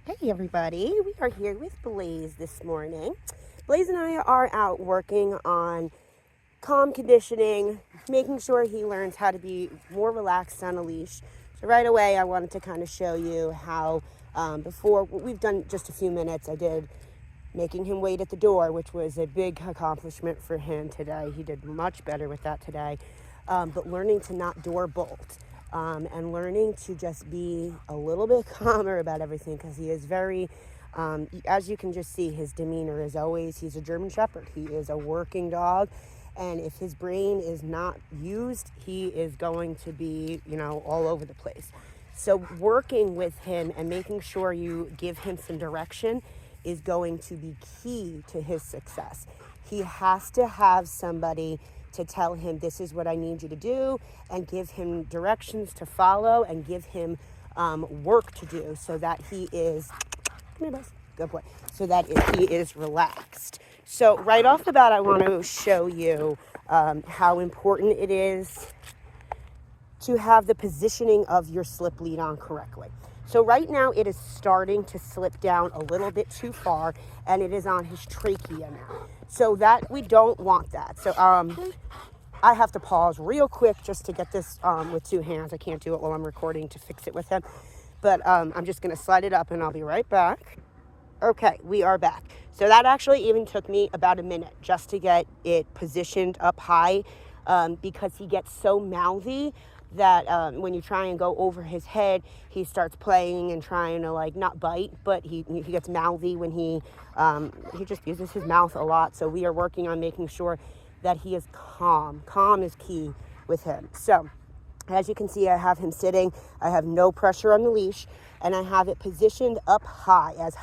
Hey everybody, we are here with Blaze this morning. Blaze and I are out working on calm conditioning, making sure he learns how to be more relaxed on a leash. So right away I wanted to kind of show you how before we've done just a few minutes, I did making him wait at the door, which was a big accomplishment for him today. He did much better with that today. But learning to not door bolt and learning to just be a little bit calmer about everything, because he is very, as you can just see, his demeanor is always, he's a German Shepherd. He is a working dog. And if his brain is not used, he is going to be, all over the place. So working with him and making sure you give him some direction is going to be key to his success. He has to have somebody to tell him, this is what I need you to do, and give him directions to follow and give him work to do so that he is, come here, boss, good boy, so that he is relaxed. So right off the bat, I want to show you how important it is to have the positioning of your slip lead on correctly. So right now it is starting to slip down a little bit too far, and it is on his trachea now. So that we don't want that. So I have to pause real quick just to get this with two hands. I can't do it while I'm recording to fix it with him. But I'm just going to slide it up and I'll be right back. Okay, we are back. So that actually even took me about a minute just to get it positioned up high because he gets so mouthy that when you try and go over his head, he starts playing and trying to not bite, but he gets mouthy when he just uses his mouth a lot. So we are working on making sure that he is calm. Calm is key with him. So as you can see, I have him sitting. I have no pressure on the leash, and I have it positioned up high as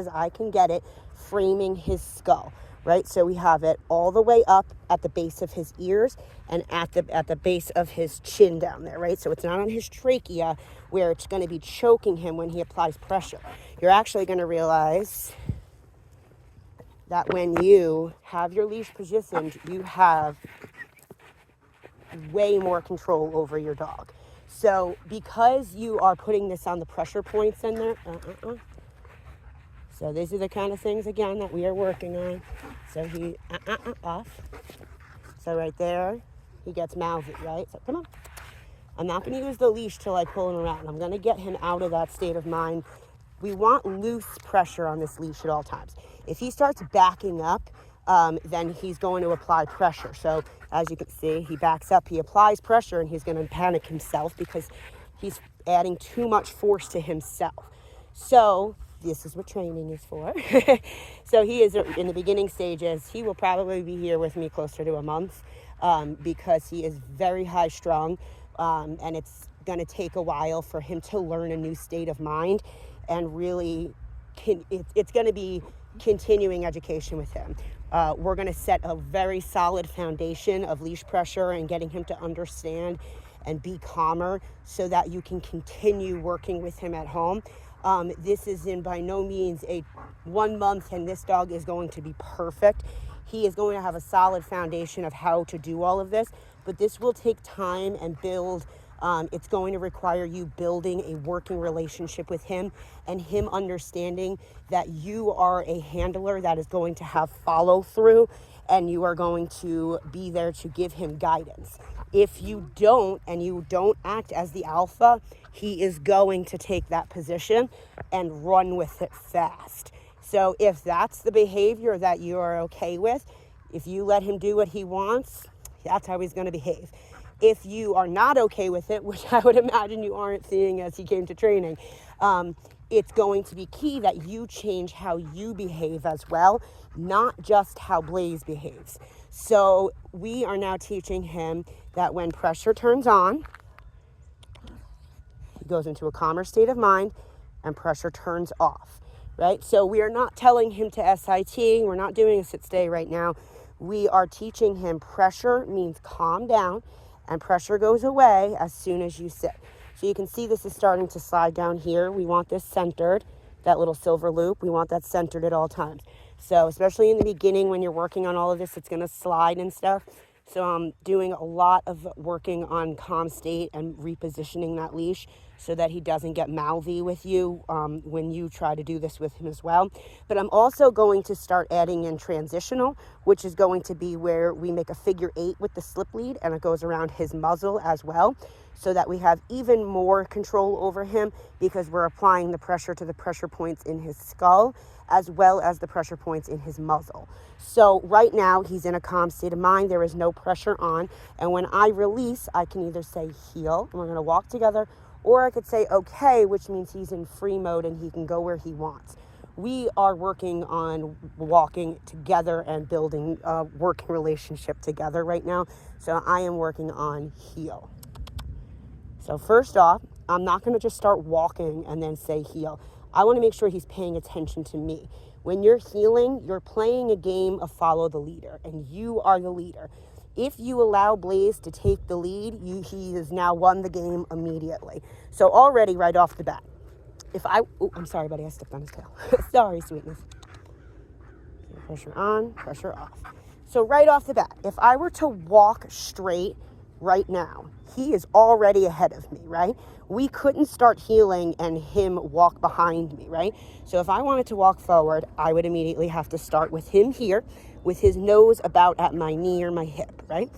I can get it, framing his skull, right? So we have it all the way up at the base of his ears and at the base of his chin down there, right? So it's not on his trachea where it's going to be choking him when he applies pressure. You're actually going to realize that when you have your leash positioned, you have way more control over your dog. So because you are putting this on the pressure points in there, so these are the kind of things, again, that we are working on. So he, off. So right there, he gets mouthy, right? So come on. I'm not going to use the leash to pull him around. I'm going to get him out of that state of mind. We want loose pressure on this leash at all times. If he starts backing up, then he's going to apply pressure. So as you can see, he backs up, he applies pressure, and he's going to panic himself because he's adding too much force to himself. So this is what training is for. So he is in the beginning stages. He will probably be here with me closer to a month because he is very high strung, and it's going to take a while for him to learn a new state of mind, and really it's going to be continuing education with him. We're going to set a very solid foundation of leash pressure and getting him to understand and be calmer so that you can continue working with him at home. This is by no means a 1 month and this dog is going to be perfect. He is going to have a solid foundation of how to do all of this, but this will take time and build. It's going to require you building a working relationship with him and him understanding that you are a handler that is going to have follow through and you are going to be there to give him guidance. If you don't and you don't act as the alpha, he is going to take that position and run with it fast. So if that's the behavior that you are okay with, if you let him do what he wants, that's how he's going to behave. If you are not okay with it, which I would imagine you aren't, seeing as he came to training, it's going to be key that you change how you behave as well, not just how Blaze behaves. So we are now teaching him that when pressure turns on, he goes into a calmer state of mind and pressure turns off, right? So we are not telling him to SIT. We're not doing a sit stay right now. We are teaching him pressure means calm down, and pressure goes away as soon as you sit. So you can see this is starting to slide down here. We want this centered, that little silver loop. We want that centered at all times. So especially in the beginning when you're working on all of this, it's going to slide and stuff. So I'm doing a lot of working on calm state and repositioning that leash so that he doesn't get mouthy with you when you try to do this with him as well. But I'm also going to start adding in transitional, which is going to be where we make a figure 8 with the slip lead, and it goes around his muzzle as well, so that we have even more control over him, because we're applying the pressure to the pressure points in his skull as well as the pressure points in his muzzle. So right now he's in a calm state of mind. There is no pressure on. And when I release, I can either say heel, and we're going to walk together, or I could say okay, which means he's in free mode and he can go where he wants. We are working on walking together and building a working relationship together right now. So I am working on heel. So first off, I'm not going to just start walking and then say heel. I want to make sure he's paying attention to me. When you're healing, you're playing a game of follow the leader, and you are the leader. If you allow Blaze to take the lead, he has now won the game immediately. So already right off the bat, I'm sorry, buddy, I stepped on his tail. Sorry, sweetness. Pressure on, pressure off. So right off the bat, if I were to walk straight right now, he is already ahead of me, right? We couldn't start healing and him walk behind me, right? So if I wanted to walk forward, I would immediately have to start with him here, with his nose about at my knee or my hip, right?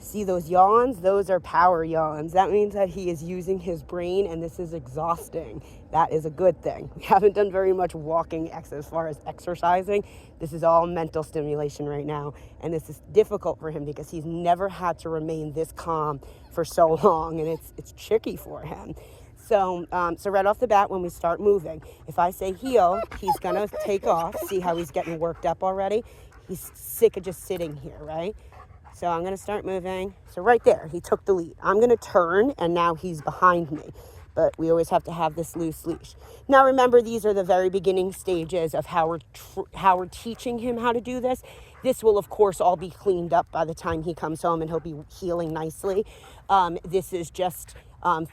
See those yawns? Those are power yawns. That means that he is using his brain, and this is exhausting. That is a good thing. We haven't done very much walking as far as exercising. This is all mental stimulation right now, and this is difficult for him because he's never had to remain this calm for so long, and it's tricky for him. So right off the bat, when we start moving, if I say heel, he's gonna take off. See how he's getting worked up already? He's sick of just sitting here, right? So I'm going to start moving. So right there, he took the lead. I'm going to turn, and now he's behind me. But we always have to have this loose leash. Now remember, these are the very beginning stages of how we're teaching him how to do this. This will, of course, all be cleaned up by the time he comes home, and he'll be healing nicely. This is just,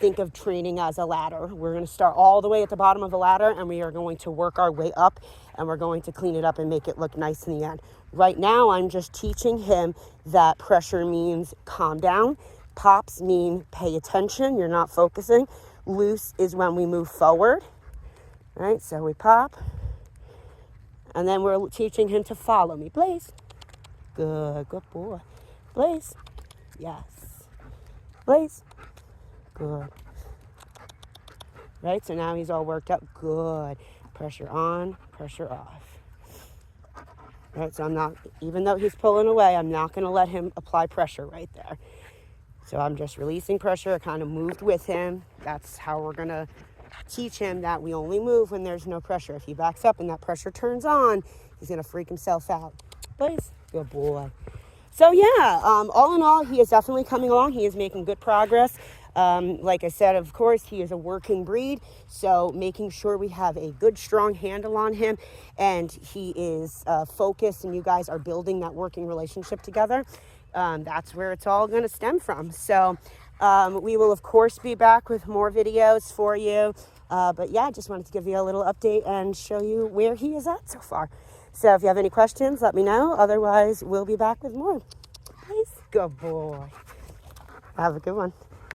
think of training as a ladder. We're going to start all the way at the bottom of the ladder, and we are going to work our way up, and we're going to clean it up and make it look nice in the end. Right now, I'm just teaching him that pressure means calm down. Pops mean pay attention. You're not focusing. Loose is when we move forward. Right? So we pop. And then we're teaching him to follow me. Blaze. Good boy. Blaze. Yes. Blaze. Good. Right? So now he's all worked up. Good. Pressure on, pressure off. Right, so I'm not, even though he's pulling away, I'm not going to let him apply pressure right there. So I'm just releasing pressure. I kind of moved with him. That's how we're going to teach him that we only move when there's no pressure. If he backs up and that pressure turns on, he's going to freak himself out. Please. Good boy. So yeah, all in all, he is definitely coming along. He is making good progress. Like I said, of course, he is a working breed, so making sure we have a good, strong handle on him, and he is focused, and you guys are building that working relationship together. That's where it's all going to stem from. So we will, of course, be back with more videos for you. But yeah, just wanted to give you a little update and show you where he is at so far. So if you have any questions, let me know. Otherwise, we'll be back with more. Please. Good boy. Have a good one.